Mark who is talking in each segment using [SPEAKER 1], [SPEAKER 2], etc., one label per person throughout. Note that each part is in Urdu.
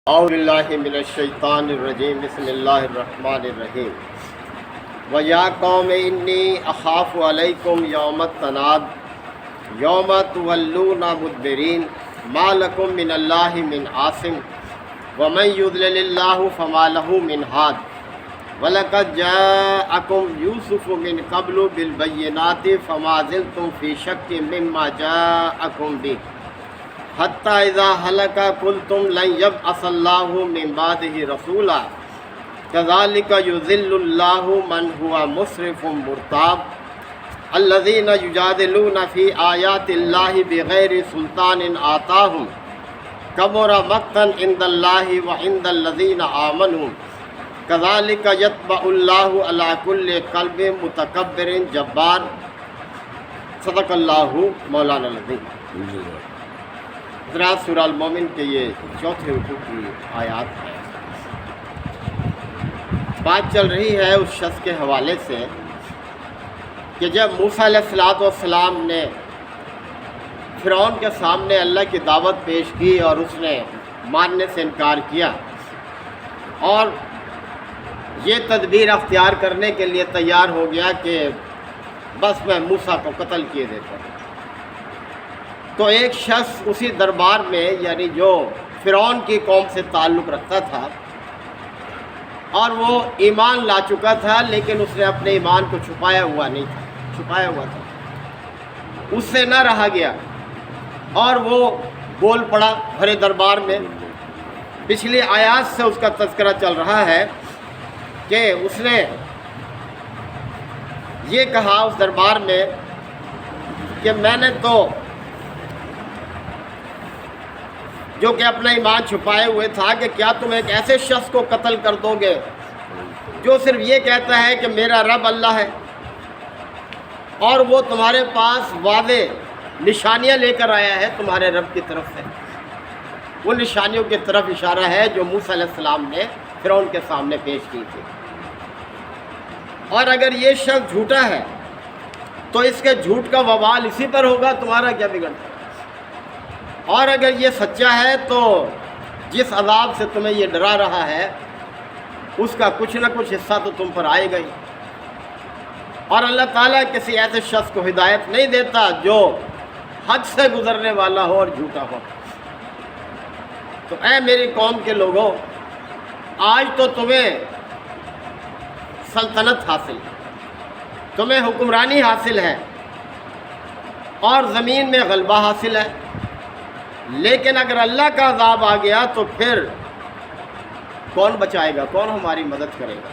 [SPEAKER 1] اعوذ باللہ من الشیطان الرجیم بسم اللہ الرحمن الرحیم وَيَا قَوْمِ إِنِّي أَخَافُ عَلَيْكُمْ يَوْمَ التَّنَادِ يَوْمَ تُوَلُّونَ مُدْبِرِينَ مَا لَكُمْ مِنَ اللَّهِ مِنْ عَاصِمٍ وَمَنْ يُضْلِلِ اللَّهُ فَمَا لَهُ مِنْ هَادٍ وَلَقَدْ جَاءَكُمْ يُوسُفُ مِنْ قَبْلُ بِالْبَيِّنَاتِ فَمَا زِلْتُمْ فِي شَكٍّ مِّمَّا جَاءَكُمْ بِهِ حتیٰ اذا ہلک قلتم لن یبعث اللہ من بعدہ رسولا کذالک یضل اللہ من هو مسرف مرتاب الذین یجادلون فی آیات اللہ بغیر سلطان آتاہم کبر مقتا عند اللہ وعند الذین آمنوا کذالک یطبع اللہ علی کل قلب متکبر جبار صدق اللہ مولانا العظیم۔ حضرات سورہ المومن کے یہ چوتھے رکوع کی آیات ہے۔ بات چل رہی ہے اس شخص کے حوالے سے کہ جب موسیٰ علیہ السلام نے فرعون کے سامنے اللہ کی دعوت پیش کی اور اس نے ماننے سے انکار کیا اور یہ تدبیر اختیار کرنے کے لیے تیار ہو گیا کہ بس میں موسیٰ کو قتل کیے دیتا ہوں، تو ایک شخص اسی دربار میں یعنی جو فرعون کی قوم سے تعلق رکھتا تھا اور وہ ایمان لا چکا تھا، لیکن اس نے اپنے ایمان کو چھپایا ہوا نہیں تھا، چھپایا ہوا تھا، اس سے نہ رہا گیا اور وہ بول پڑا بھرے دربار میں۔ پچھلی آیات سے اس کا تذکرہ چل رہا ہے کہ اس نے یہ کہا اس دربار میں کہ میں نے تو جو کہ اپنا ایمان چھپائے ہوئے تھا کہ کیا تم ایک ایسے شخص کو قتل کر دو گے جو صرف یہ کہتا ہے کہ میرا رب اللہ ہے، اور وہ تمہارے پاس واضح نشانیاں لے کر آیا ہے تمہارے رب کی طرف سے۔ وہ نشانیوں کی طرف اشارہ ہے جو موسیٰ علیہ السلام نے فرعون کے سامنے پیش کی تھی۔ اور اگر یہ شخص جھوٹا ہے تو اس کے جھوٹ کا وبال اسی پر ہوگا، تمہارا کیا بگڑتا ہے؟ اور اگر یہ سچا ہے تو جس عذاب سے تمہیں یہ ڈرا رہا ہے اس کا کچھ نہ کچھ حصہ تو تم پر آئے گا ہی۔ اور اللہ تعالیٰ کسی ایسے شخص کو ہدایت نہیں دیتا جو حد سے گزرنے والا ہو اور جھوٹا ہو۔ تو اے میری قوم کے لوگوں، آج تو تمہیں سلطنت حاصل ہے، تمہیں حکمرانی حاصل ہے اور زمین میں غلبہ حاصل ہے، لیکن اگر اللہ کا عذاب آ گیا تو پھر کون بچائے گا، کون ہماری مدد کرے گا؟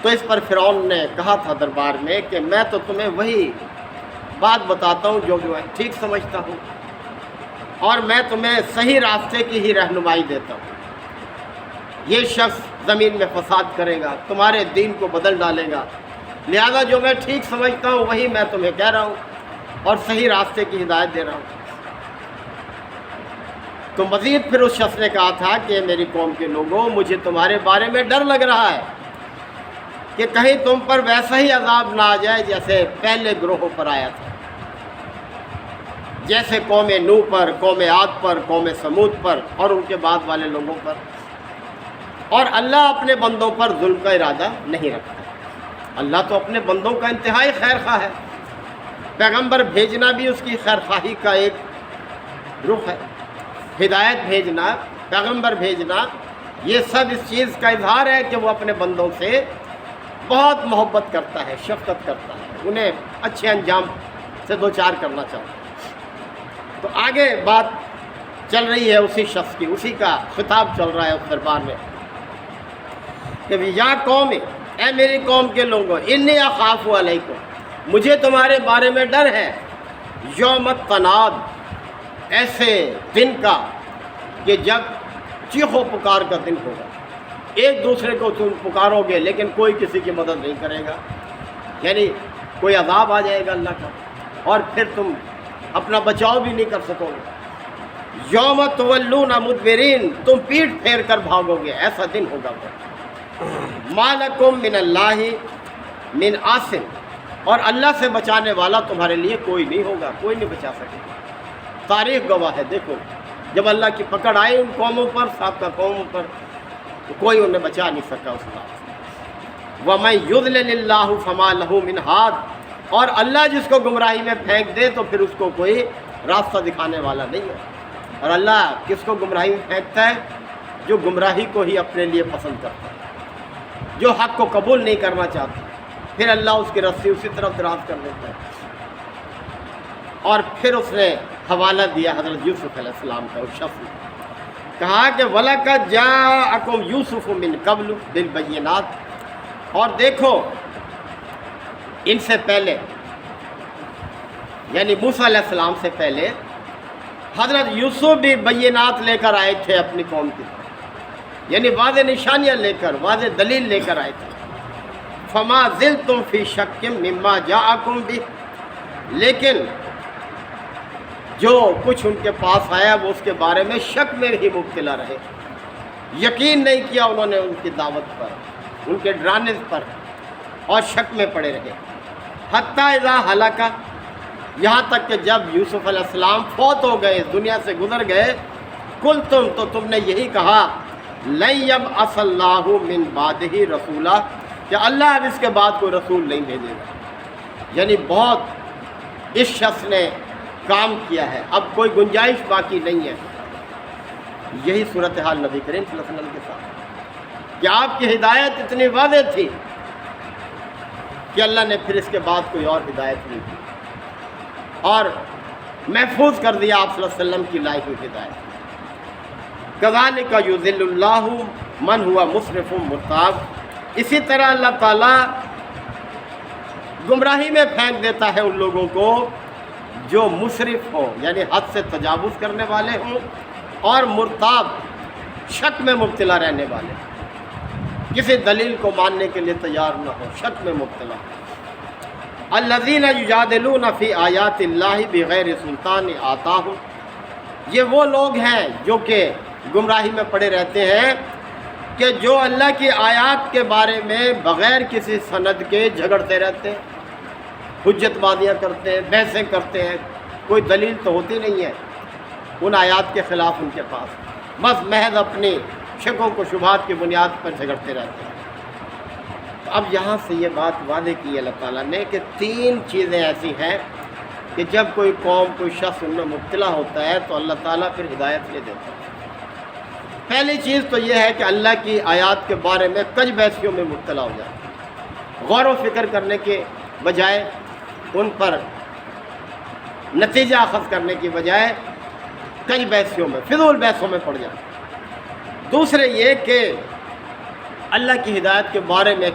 [SPEAKER 1] تو اس پر فرعون نے کہا تھا دربار میں کہ میں تو تمہیں وہی بات بتاتا ہوں جو ہے ٹھیک سمجھتا ہوں، اور میں تمہیں صحیح راستے کی ہی رہنمائی دیتا ہوں۔ یہ شخص زمین میں فساد کرے گا، تمہارے دین کو بدل ڈالے گا، لہذا جو میں ٹھیک سمجھتا ہوں وہی میں تمہیں کہہ رہا ہوں اور صحیح راستے کی ہدایت دے رہا ہوں۔ تو مزید پھر اس شخص نے کہا تھا کہ میری قوم کے لوگوں، مجھے تمہارے بارے میں ڈر لگ رہا ہے کہ کہیں تم پر ویسا ہی عذاب نہ آ جائے جیسے پہلے گروہوں پر آیا تھا، جیسے قوم نوح پر، قوم عاد پر، قوم سمود پر اور ان کے بعد والے لوگوں پر۔ اور اللہ اپنے بندوں پر ظلم کا ارادہ نہیں رکھتا، اللہ تو اپنے بندوں کا انتہائی خیر خواہ ہے۔ پیغمبر بھیجنا بھی اس کی خیر خواہی کا ایک رخ ہے، ہدایت بھیجنا، پیغمبر بھیجنا، یہ سب اس چیز کا اظہار ہے کہ وہ اپنے بندوں سے بہت محبت کرتا ہے، شفقت کرتا ہے، انہیں اچھے انجام سے دوچار کرنا چاہتا ہے۔ تو آگے بات چل رہی ہے اسی شخص کی، اسی کا خطاب چل رہا ہے اس دربار میں کہ یا قوم، اے میری قوم کے لوگوں، انی اخاف علیکم، مجھے تمہارے بارے میں ڈر ہے، یوم التناد، ایسے دن کا کہ جب چیخو پکار کا دن ہوگا، ایک دوسرے کو تم پکارو گے لیکن کوئی کسی کی مدد نہیں کرے گا، یعنی کوئی عذاب آ جائے گا اللہ کا اور پھر تم اپنا بچاؤ بھی نہیں کر سکو گے۔ یوم تولون مدبرین، تم پیٹھ پھیر کر بھاگو گے، ایسا دن ہوگا وہ۔ ما لکم من اللہ من عاصم، اور اللہ سے بچانے والا تمہارے لیے کوئی نہیں ہوگا، کوئی نہیں بچا سکے گا۔ تاریخ گواہ ہے، دیکھو جب اللہ کی پکڑ آئی ان قوموں پر، سابقہ قوموں پر، تو کوئی انہیں بچا نہیں سکا اس بات سے۔ وَمَن يُضْلِلِ اللَّهُ فَمَا لَهُ مِنْ هَادٍ، اور اللہ جس کو گمراہی میں پھینک دے تو پھر اس کو کوئی راستہ دکھانے والا نہیں ہے۔ اور اللہ کس کو گمراہی میں پھینکتا ہے؟ جو گمراہی کو ہی اپنے لیے پسند کرتا ہے، جو حق کو قبول نہیں کرنا چاہتا، پھر اللہ اس کی رسی اسی طرف دراز کر دیتا ہے۔ اور پھر اس نے حوالہ دیا حضرت یوسف علیہ السلام کا، اس شخص نے کہا کہ وَلَقَدْ جَاءَكُمْ يُوسُفُ مِنْ قَبْلُ بِالْبَيِّنَاتِ، اور دیکھو ان سے پہلے یعنی موسیٰ علیہ السلام سے پہلے حضرت یوسف بھی بینات لے کر آئے تھے اپنی قوم کی، یعنی واضح نشانیاں لے کر، واضح دلیل لے کر آئے تھے۔ فَمَا زِلْتُمْ فِي شَكٍّ مِّمَّا جَاءَكُمْ بِهِ، لیکن جو کچھ ان کے پاس آیا وہ اس کے بارے میں شک میں ہی مبتلا رہے، یقین نہیں کیا انہوں نے ان کی دعوت پر، ان کے ڈرانے پر، اور شک میں پڑے رہے۔ حتیٰ اذا ہلاکا، یہاں تک کہ جب یوسف علیہ السلام فوت ہو گئے، دنیا سے گزر گئے، قلتم، تو تم نے یہی کہا، لن یبعث اللہ من بعدہ رسولا، کہ اللہ اب اس کے بعد کوئی رسول نہیں بھیجے گا، یعنی بہت اس شخص نے کام کیا ہے، اب کوئی گنجائش باقی نہیں ہے۔ یہی صورتحال نبی کریم صلی اللہ علیہ وسلم کے ساتھ، کہ آپ کی ہدایت اتنی واضح تھی کہ اللہ نے پھر اس کے بعد کوئی اور ہدایت نہیں دی، اور محفوظ کر دیا آپ صلی اللہ علیہ وسلم کی لائی ہوئی ہدایت۔ کذالک یضل اللہ من ہوا مسرف مرتاب، اسی طرح اللہ تعالیٰ گمراہی میں پھینک دیتا ہے ان لوگوں کو جو مسرف ہوں، یعنی حد سے تجاوز کرنے والے ہوں، اور مرتاب، شک میں مبتلا رہنے والے، کسی دلیل کو ماننے کے لیے تیار نہ ہو، شک میں مبتلا۔ الذین یجادلون فی آیات اللہ بغیر سلطان آتاہم، یہ وہ لوگ ہیں جو کہ گمراہی میں پڑے رہتے ہیں کہ جو اللہ کی آیات کے بارے میں بغیر کسی سند کے جھگڑتے رہتے ہیں، حجت بازیاں کرتے ہیں، بحثیں کرتے ہیں، کوئی دلیل تو ہوتی نہیں ہے ان آیات کے خلاف ان کے پاس، بس محض اپنی شکوں کو شبہات کی بنیاد پر جھگڑتے رہتے ہیں۔ اب یہاں سے یہ بات واضح کی اللہ تعالیٰ نے کہ تین چیزیں ایسی ہیں کہ جب کوئی قوم، کوئی شخص ان میں مبتلا ہوتا ہے تو اللہ تعالیٰ پھر ہدایت نہیں دیتا۔ پہلی چیز تو یہ ہے کہ اللہ کی آیات کے بارے میں کج بحثیوں میں مبتلا ہو جائے، غور و فکر کرنے کے بجائے ان پر نتیجہ اخذ کرنے کی بجائے کج بحثیوں میں، فضول بحثوں میں پڑ جائے۔ دوسرے یہ کہ اللہ کی ہدایت کے بارے میں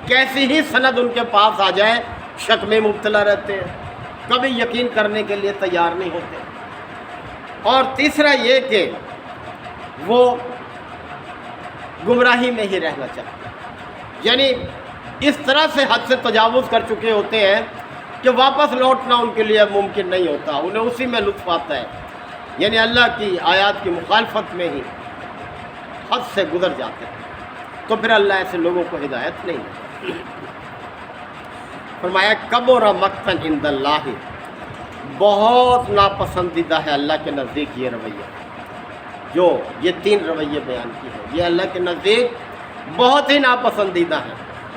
[SPEAKER 1] کیسی ہی سند ان کے پاس آ جائے، شک میں مبتلا رہتے ہیں، کبھی یقین کرنے کے لیے تیار نہیں ہوتے۔ اور تیسرا یہ کہ وہ گمراہی میں ہی رہنا چاہتے ہیں، یعنی اس طرح سے حد سے تجاوز کر چکے ہوتے ہیں کہ واپس لوٹنا ان کے لیے ممکن نہیں ہوتا، انہیں اسی میں لطف آتا ہے، یعنی اللہ کی آیات کی مخالفت میں ہی حد سے گزر جاتے ہیں، تو پھر اللہ ایسے لوگوں کو ہدایت نہیں دیتا۔ فرمایا کبر مقتا عند اللہ، بہت ناپسندیدہ ہے اللہ کے نزدیک یہ رویہ، جو یہ تین رویے بیان کی ہے، یہ اللہ کے نزدیک بہت ہی ناپسندیدہ ہے۔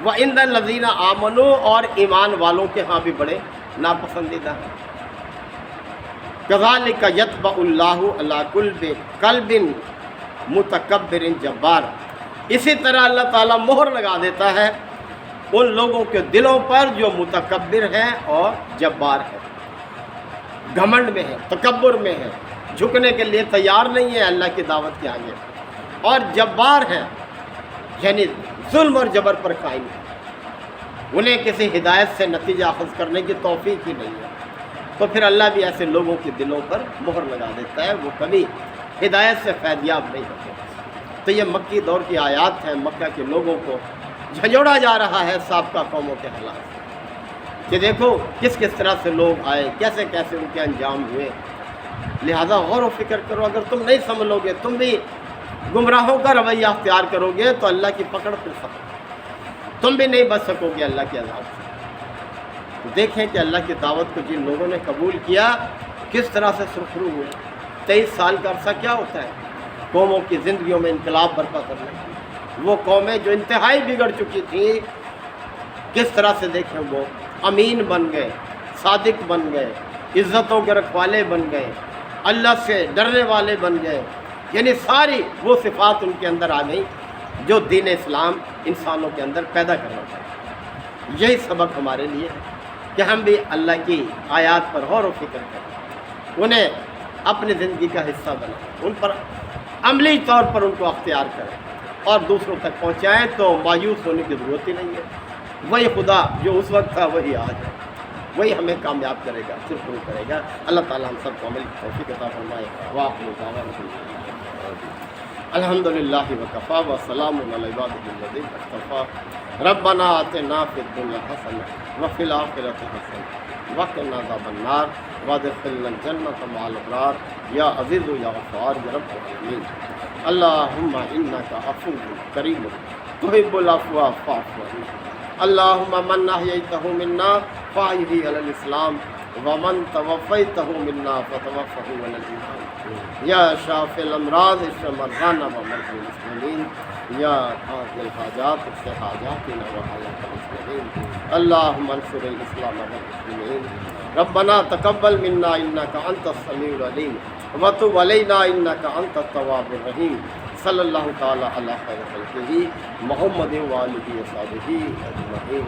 [SPEAKER 1] وعند الذین آمنوا، اور ایمان والوں کے ہاں بھی بڑے ناپسندیدہ ہیں۔ کذالک یطبع اللہ علی کل قلب متکبر جبار، اسی طرح اللہ تعالیٰ مہر لگا دیتا ہے ان لوگوں کے دلوں پر جو متکبر ہیں اور جبار ہیں، گھمنڈ میں ہے، تکبر میں ہے، جھکنے کے لیے تیار نہیں ہے اللہ کی دعوت کے آگے، اور جبار ہیں، یعنی ظلم اور جبر پر قائم ہے، انہیں کسی ہدایت سے نتیجہ اخذ کرنے کی توفیق ہی نہیں ہے، تو پھر اللہ بھی ایسے لوگوں کے دلوں پر مہر لگا دیتا ہے، وہ کبھی ہدایت سے فیضیاب نہیں ہوتے۔ تو یہ مکی دور کی آیات ہیں، مکہ کے لوگوں کو جھنجھوڑا جا رہا ہے سابقہ قوموں کے حالات، کہ دیکھو کس کس طرح سے لوگ آئے، کیسے کیسے ان کے انجام ہوئے، لہذا غور و فکر کرو، اگر تم نہیں سمجھو گے، تم بھی گمراہوں کا رویہ اختیار کرو گے تو اللہ کی پکڑ پھر سکو، تم بھی نہیں بچ سکو گے اللہ کے عذاب سے۔ تو دیکھیں کہ اللہ کی دعوت کو جن لوگوں نے قبول کیا کس طرح سے سرخرو ہوئے، 23 سال کا عرصہ کیا ہوتا ہے قوموں کی زندگیوں میں انقلاب برپا کرنے کا۔ وہ قومیں جو انتہائی بگڑ چکی تھیں، کس طرح سے دیکھیں وہ امین بن گئے، صادق بن گئے، عزتوں کے رکھوالے بن گئے، اللہ سے ڈرنے والے بن گئے، یعنی ساری وہ صفات ان کے اندر آ گئیں جو دین اسلام انسانوں کے اندر پیدا کرنا چاہتا ہے۔ یہی سبق ہمارے لیے ہے کہ ہم بھی اللہ کی آیات پر غور و فکر کریں، انہیں اپنی زندگی کا حصہ بنائیں، ان پر عملی طور پر ان کو اختیار کریں اور دوسروں تک پہنچائیں، تو مایوس ہونے کی ضرورت ہی نہیں ہے۔ وہی خدا جو اس وقت تھا وہی آج ہے، وہی ہمیں کامیاب کرے گا، سرخرو کرے گا۔ اللہ تعالیٰ ہم سب کو عمل کی توفیق عطا فرمائے۔ وآخر دعوانا الحمد للہ وکفیٰ وسلام علی عبادہ الذین اصطفیٰ۔ ربنا آتنا فی الدنیا حسنہ وفی الآخرۃ حسنہ وقنا عذاب النار وادخلنا الجنۃ مع الابرار یا عزیز یا غفار یا رب العالمین۔ اللہم انک عفو کریم تحب العفو فاعف عنا۔ اللہم من احییتہ منا فاحیہ علی الاسلام ومن توفیتہ منا فتوفہ علی الایمان۔ یا شافی الامراض اشف مرضانا ومرضى المسلمین، یا قاضی الحاجات اقض حاجاتنا وحاجات المسلمین۔ اللہم انصر الاسلام والمسلمین۔ ربنا تقبل منا انک انت السمیع العلیم وتب علینا انک انت التواب الرحیم۔ صلی اللہ تعالی علی خیر خلقہ محمد وآلہ وصحبہ اجمعین۔